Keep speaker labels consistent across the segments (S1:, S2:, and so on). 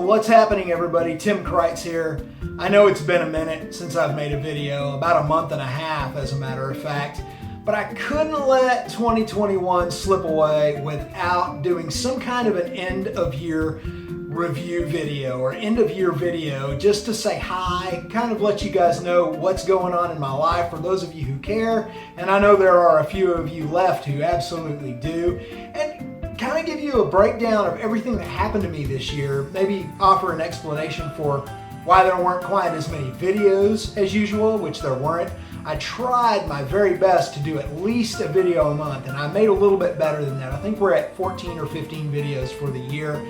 S1: What's happening, everybody? Tim Kreitz here. I know it's been a minute since I've made a video, about a month and a half as a matter of fact, but I couldn't let 2021 slip away without doing some kind of an end of year review video or end of year video just to say hi, kind of let you guys know what's going on in my life for those of you who care, and I know there are a few of you left who absolutely do, and kind of give you a breakdown of everything that happened to me this year, maybe offer an explanation for why there weren't quite as many videos as usual, which there weren't. I tried my very best to do at least a video a month, and I made a little bit better than that. I think we're at 14 or 15 videos for the year.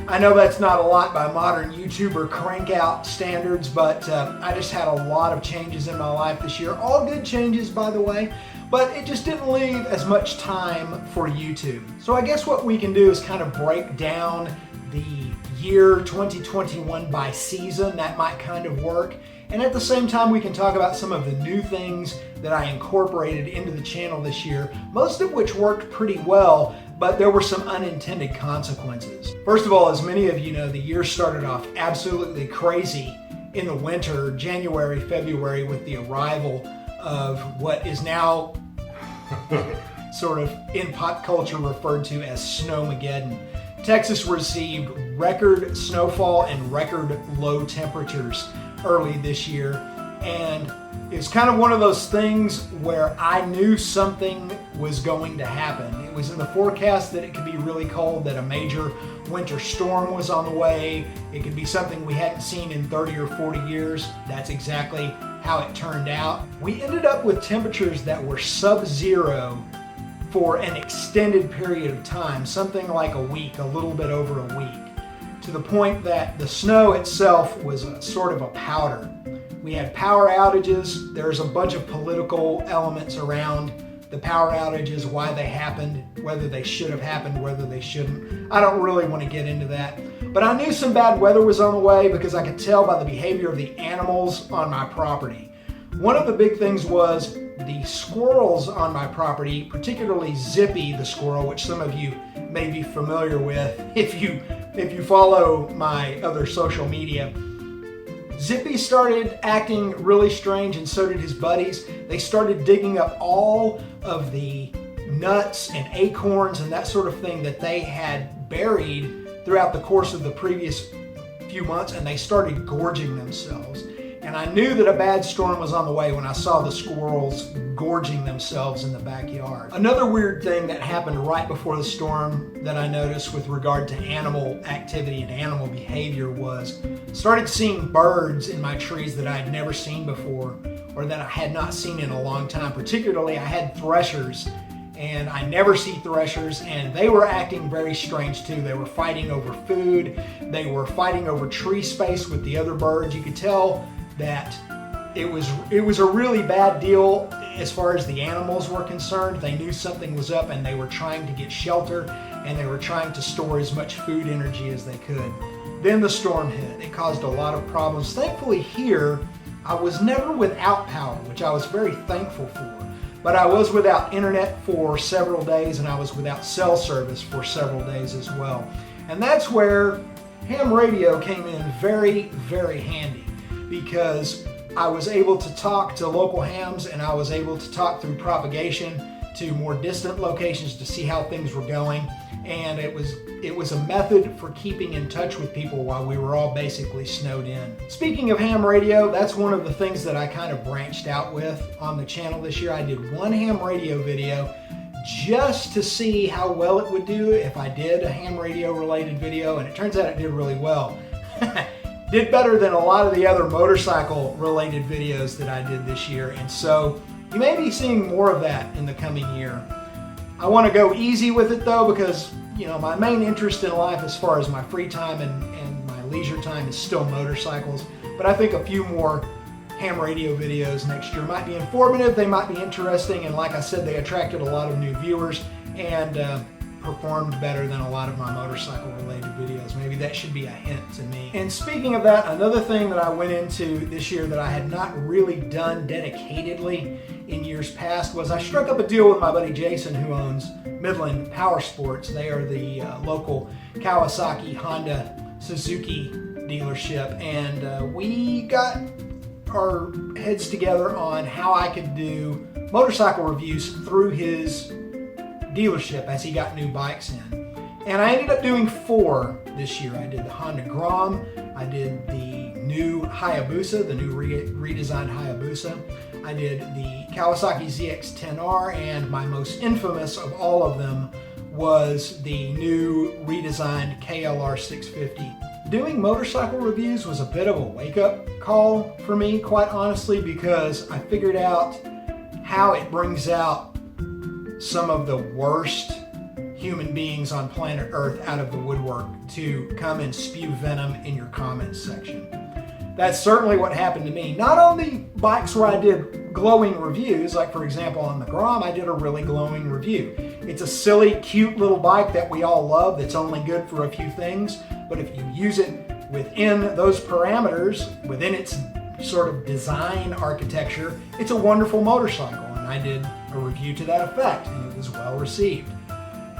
S1: I know that's not a lot by modern YouTuber crank-out standards, but I just had a lot of changes in my life this year. All good changes, by the way, but it just didn't leave as much time for YouTube. So I guess what we can do is kind of break down the year 2021 by season. That might kind of work. And at the same time, we can talk about some of the new things that I incorporated into the channel this year, most of which worked pretty well, but there were some unintended consequences. First of all, as many of you know, the year started off absolutely crazy in the winter, January, February, with the arrival of what is now sort of in pop culture referred to as Snowmageddon. Texas received record snowfall and record low temperatures early this year, and it's kind of one of those things where I knew something was going to happen. It was in the forecast that it could be really cold, that a major winter storm was on the way. It could be something we hadn't seen in 30 or 40 years. That's exactly how it turned out. We ended up with temperatures that were sub-zero for an extended period of time, something like a week, a little bit over a week, to the point that the snow itself was a sort of a powder. We had power outages. There's a bunch of political elements around the power outages, why they happened, whether they should have happened, whether they shouldn't. I don't really want to get into that. But I knew some bad weather was on the way because I could tell by the behavior of the animals on my property. One of the big things was the squirrels on my property, particularly Zippy the squirrel, which some of you may be familiar with if you follow my other social media. Zippy started acting really strange, and so did his buddies. They started digging up all of the nuts and acorns and that sort of thing that they had buried throughout the course of the previous few months, and they started gorging themselves. And I knew that a bad storm was on the way when I saw the squirrels gorging themselves in the backyard. Another weird thing that happened right before the storm that I noticed with regard to animal activity and animal behavior was started seeing birds in my trees that I had never seen before, or that I had not seen in a long time. Particularly, I had threshers, and I never see threshers, and they were acting very strange too. They were fighting over food. They were fighting over tree space with the other birds. You could tell that it was a really bad deal as far as the animals were concerned. They knew something was up, and they were trying to get shelter, and they were trying to store as much food energy as they could. Then the storm hit. It caused a lot of problems. Thankfully here, I was never without power, which I was very thankful for. But I was without internet for several days, and I was without cell service for several days as well. And that's where ham radio came in very, very handy, because I was able to talk to local hams, and I was able to talk through propagation to more distant locations to see how things were going. And it was a method for keeping in touch with people while we were all basically snowed in. Speaking of ham radio, that's one of the things that I kind of branched out with on the channel this year. I did one ham radio video just to see how well it would do if I did a ham radio related video, and it turns out it did really well. Did better than a lot of the other motorcycle related videos that I did this year, and so you may be seeing more of that in the coming year. I want to go easy with it though, because you know, my main interest in life as far as my free time and my leisure time is still motorcycles, but I think a few more ham radio videos next year might be informative, they might be interesting, and like I said, they attracted a lot of new viewers and performed better than a lot of my motorcycle related videos. Maybe that should be a hint to me. And speaking of that, another thing that I went into this year that I had not really done dedicatedly in years past was I struck up a deal with my buddy Jason, who owns Midland Power Sports. They are the local Kawasaki, Honda, Suzuki dealership, and we got our heads together on how I could do motorcycle reviews through his dealership as he got new bikes in. And I ended up doing 4 this year. I did the Honda Grom, I did the new Hayabusa, the new redesigned Hayabusa, I did the Kawasaki ZX-10R, and my most infamous of all of them was the new redesigned KLR 650. Doing motorcycle reviews was a bit of a wake-up call for me, quite honestly, because I figured out how it brings out some of the worst human beings on planet Earth out of the woodwork to come and spew venom in your comments section. That's certainly what happened to me. Not on the bikes where I did glowing reviews, like for example on the Grom, I did a really glowing review. It's a silly, cute little bike that we all love that's only good for a few things, but if you use it within those parameters, within its sort of design architecture, it's a wonderful motorcycle, and I did a review to that effect, and it was well received.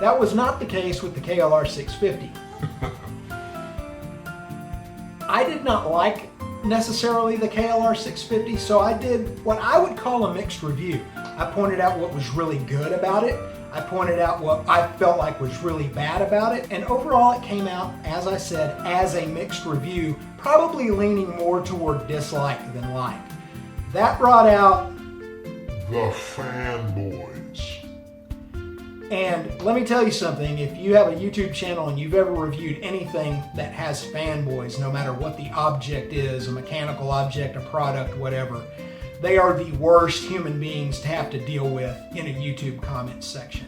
S1: That was not the case with the KLR 650. I did not like necessarily the KLR 650, so I did what I would call a mixed review. I pointed out what was really good about it. I pointed out what I felt like was really bad about it, and overall it came out, as I said, as a mixed review, probably leaning more toward dislike than like. That brought out
S2: the fanboys.
S1: And let me tell you something, if you have a YouTube channel and you've ever reviewed anything that has fanboys, no matter what the object is, a mechanical object, a product, whatever, they are the worst human beings to have to deal with in a YouTube comment section.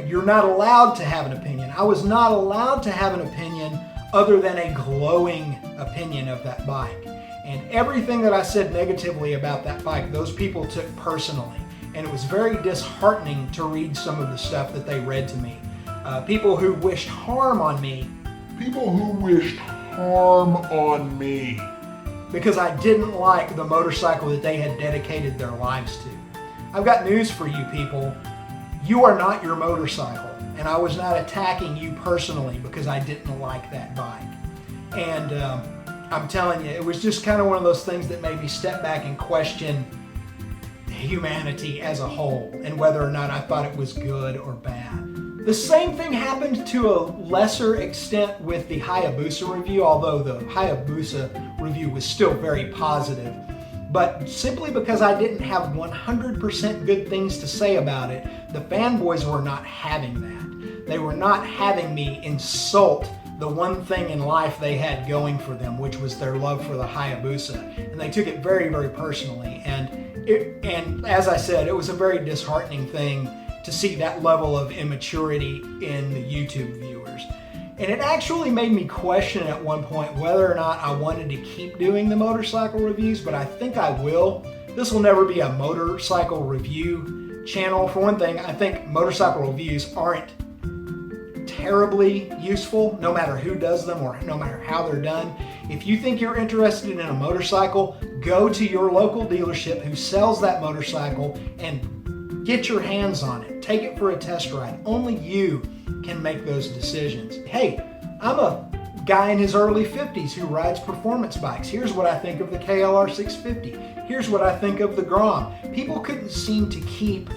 S1: You're not allowed to have an opinion. I was not allowed to have an opinion other than a glowing opinion of that bike. And everything that I said negatively about that bike, those people took personally. And it was very disheartening to read some of the stuff that they read to me. People who wished harm on me.
S2: People who wished harm on me.
S1: Because I didn't like the motorcycle that they had dedicated their lives to. I've got news for you people. You are not your motorcycle. And I was not attacking you personally because I didn't like that bike. And I'm telling you, it was just kind of one of those things that made me step back and question humanity as a whole and whether or not I thought it was good or bad. The same thing happened to a lesser extent with the Hayabusa review, although the Hayabusa review was still very positive. But simply because I didn't have 100% good things to say about it, the fanboys were not having that. They were not having me insult the one thing in life they had going for them, which was their love for the Hayabusa. And they took it very, very personally. And as I said, it was a very disheartening thing to see that level of immaturity in the YouTube viewers. And it actually made me question at one point whether or not I wanted to keep doing the motorcycle reviews, but I think I will. This will never be a motorcycle review channel. For one thing, I think motorcycle reviews aren't terribly useful, no matter who does them or no matter how they're done. If you think you're interested in a motorcycle, go to your local dealership who sells that motorcycle and get your hands on it. Take it for a test ride. Only you can make those decisions. Hey, I'm a guy in his early 50s who rides performance bikes. Here's what I think of the KLR 650. Here's what I think of the Grom. People couldn't seem to keep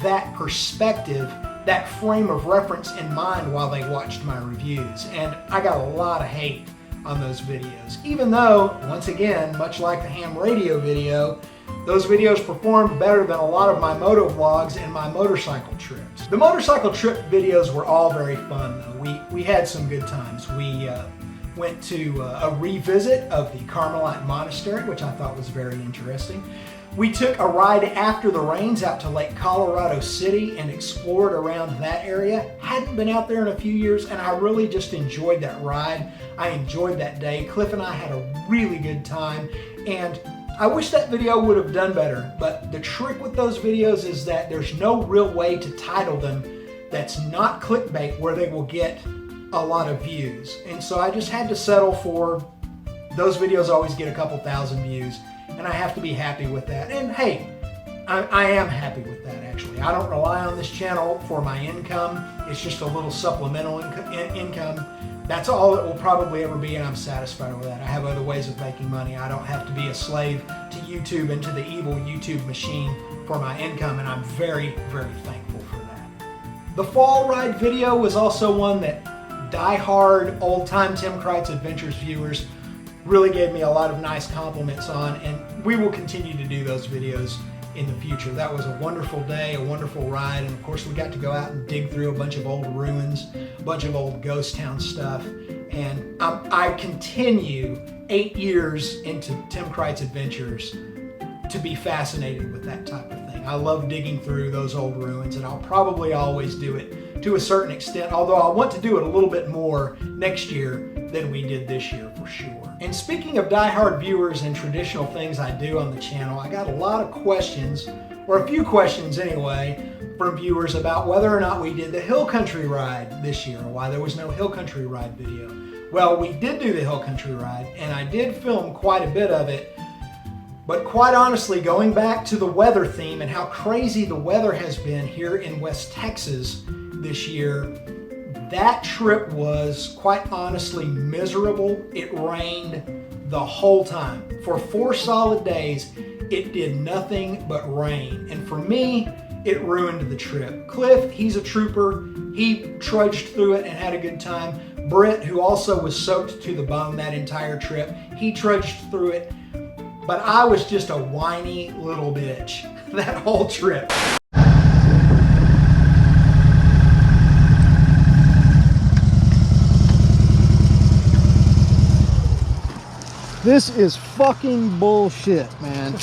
S1: that perspective, that frame of reference in mind while they watched my reviews. And I got a lot of hate on those videos. Even though, once again, much like the ham radio video, those videos performed better than a lot of my moto vlogs and my motorcycle trips. The motorcycle trip videos were all very fun though. We had some good times. We went to a revisit of the Carmelite Monastery, which I thought was very interesting. We took a ride after the rains out to Lake Colorado City and explored around that area. Hadn't been out there in a few years, and I really just enjoyed that ride. I enjoyed that day. Cliff and I had a really good time, and I wish that video would have done better, but the trick with those videos is that there's no real way to title them that's not clickbait where they will get a lot of views. And so I just had to settle for those videos always get a couple thousand views, and I have to be happy with that. And hey, I am happy with that actually. I don't rely on this channel for my income. It's just a little supplemental income. That's all it will probably ever be, and I'm satisfied with that. I have other ways of making money. I don't have to be a slave to YouTube and to the evil YouTube machine for my income, and I'm very, very thankful for that. The fall ride video was also one that die-hard, old-time Tim Kreitz Adventures viewers really gave me a lot of nice compliments on, and we will continue to do those videos in the future. That was a wonderful day, a wonderful ride, and of course we got to go out and dig through a bunch of old ruins, a bunch of old ghost town stuff, and I continue 8 years into Tim Kreitz Adventures to be fascinated with that type of thing. I love digging through those old ruins, and I'll probably always do it to a certain extent, although I want to do it a little bit more next year than we did this year for sure. And speaking of diehard viewers and traditional things I do on the channel, I got a lot of questions, or a few questions anyway, from viewers about whether or not we did the Hill Country ride this year, or why there was no Hill Country ride video. Well, we did do the Hill Country ride, and I did film quite a bit of it, but quite honestly, going back to the weather theme and how crazy the weather has been here in West Texas this year, that trip was quite honestly miserable. It rained the whole time. For 4 solid days, it did nothing but rain. And for me, it ruined the trip. Cliff, he's a trooper. He trudged through it and had a good time. Britt, who also was soaked to the bone that entire trip, he trudged through it. But I was just a whiny little bitch that whole trip. This is fucking bullshit, man.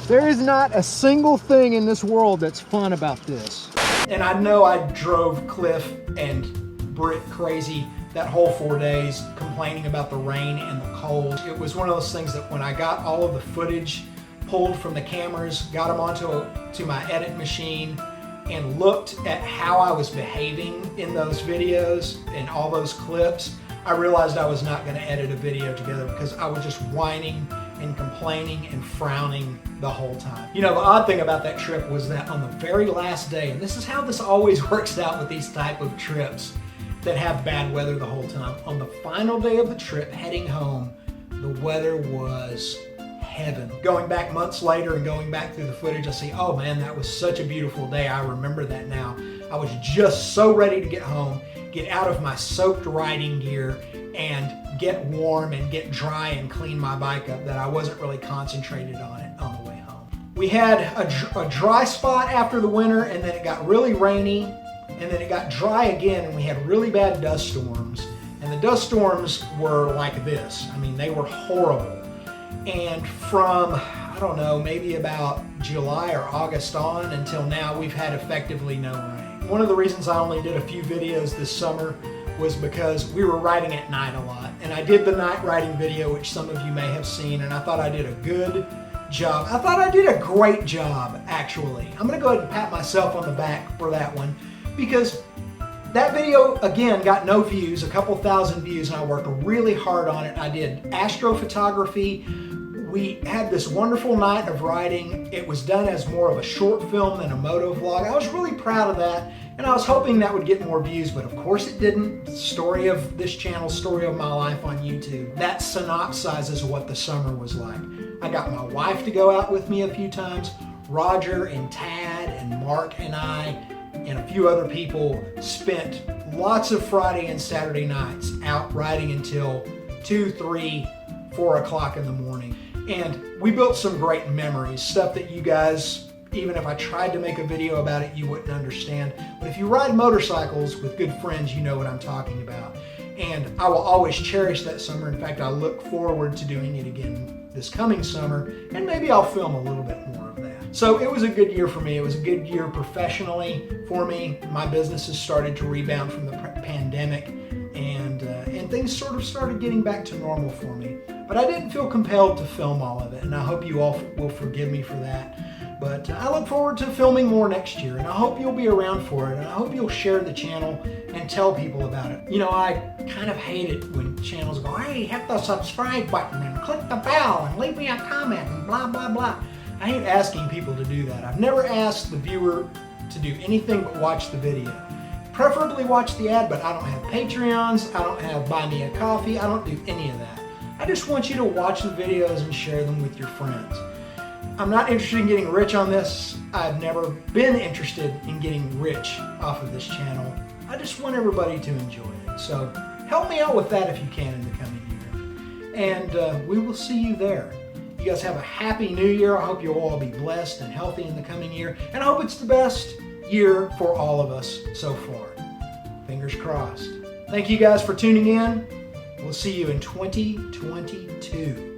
S1: There is not a single thing in this world that's fun about this. And I know I drove Cliff and Britt crazy that whole 4 days, complaining about the rain and the cold. It was one of those things that when I got all of the footage pulled from the cameras, got them onto my edit machine, and looked at how I was behaving in those videos and all those clips, I realized I was not going to edit a video together because I was just whining and complaining and frowning the whole time. You know, the odd thing about that trip was that on the very last day, and this is how this always works out with these type of trips that have bad weather the whole time, on the final day of the trip heading home, the weather was heaven. Going back months later and going back through the footage, I see, oh man, that was such a beautiful day. I remember that now. I was just so ready to get home, get out of my soaked riding gear, and get warm and get dry and clean my bike up that I wasn't really concentrated on it on the way home. We had a dry spot after the winter, and then it got really rainy, and then it got dry again, and we had really bad dust storms. And the dust storms were like this. I mean, they were horrible. And from, I don't know, maybe about July or August on until now, we've had effectively no rain. One of the reasons I only did a few videos this summer was because we were riding at night a lot. And I did the night riding video, which some of you may have seen, and I thought I did a good job. I thought I did a great job, actually. I'm gonna go ahead and pat myself on the back for that one, because that video, again, got no views, a couple thousand views, and I worked really hard on it. I did astrophotography. We had this wonderful night of riding. It was done as more of a short film than a moto vlog. I was really proud of that, and I was hoping that would get more views, but of course it didn't. Story of this channel, story of my life on YouTube. That synopsizes what the summer was like. I got my wife to go out with me a few times. Roger and Tad and Mark and I and a few other people spent lots of Friday and Saturday nights out riding until 2, 3, 4 o'clock in the morning. And we built some great memories, stuff that you guys, even if I tried to make a video about it, you wouldn't understand. But if you ride motorcycles with good friends, you know what I'm talking about. And I will always cherish that summer. In fact, I look forward to doing it again this coming summer, and maybe I'll film a little bit more of that. So it was a good year for me. It was a good year professionally for me. My business has started to rebound from the pandemic, and things sort of started getting back to normal for me. But I didn't feel compelled to film all of it, and I hope you all will forgive me for that. But I look forward to filming more next year, and I hope you'll be around for it, and I hope you'll share the channel and tell people about it. You know, I kind of hate it when channels go, hey, hit the subscribe button and click the bell and leave me a comment and blah, blah, blah. I hate asking people to do that. I've never asked the viewer to do anything but watch the video. preferably watch the ad, but I don't have Patreons, I don't have Buy Me a Coffee, I don't do any of that. I just want you to watch the videos and share them with your friends. I'm not interested in getting rich on this. I've never been interested in getting rich off of this channel. I just want everybody to enjoy it. So help me out with that if you can in the coming year. And we will see you there. You guys have a happy new year. I hope you'll all be blessed and healthy in the coming year. And I hope it's the best year for all of us so far. Fingers crossed. Thank you guys for tuning in. We'll see you in 2022.